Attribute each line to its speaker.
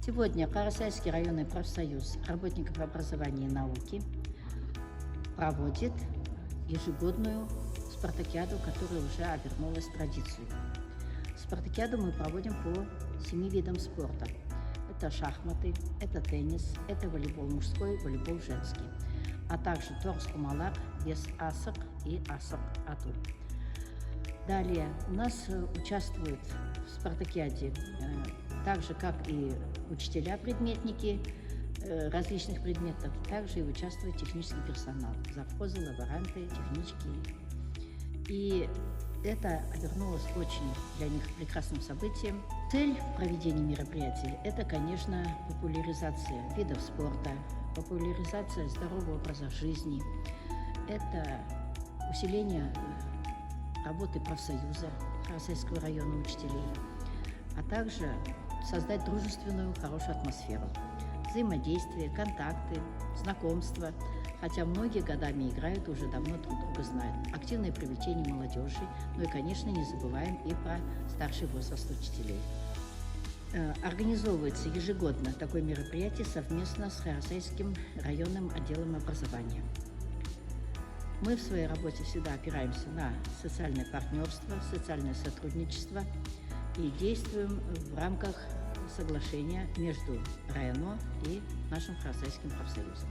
Speaker 1: Сегодня Карасайский районный профсоюз работников образования и науки проводит ежегодную спартакиаду, которая уже обернулась традицией. Спартакиаду мы проводим по 7 видам спорта. Это шахматы, это теннис, это волейбол мужской, волейбол женский, а также торс-кумалак, вес асық и асық ату. Далее у нас участвуют в спартакиаде так же, как и учителя-предметники различных предметов, также и участвует технический персонал, завхозы, лаборанты, технички. И это обернулось очень для них прекрасным событием. Цель проведения мероприятий – это, конечно, популяризация видов спорта, популяризация здорового образа жизни, это усиление работы профсоюза Карасайского района учителей, а также создать дружественную, хорошую атмосферу, взаимодействие, контакты, знакомства, хотя многие годами играют, уже давно друг друга знают. Активное привлечение молодежи, ну и, конечно, не забываем и про старший возраст учителей. Организовывается ежегодно такое мероприятие совместно с Карасайским районным отделом образования. Мы в своей работе всегда опираемся на социальное партнерство, социальное сотрудничество и действуем в рамках соглашения между РайОНО и нашим Карасайским профсоюзом.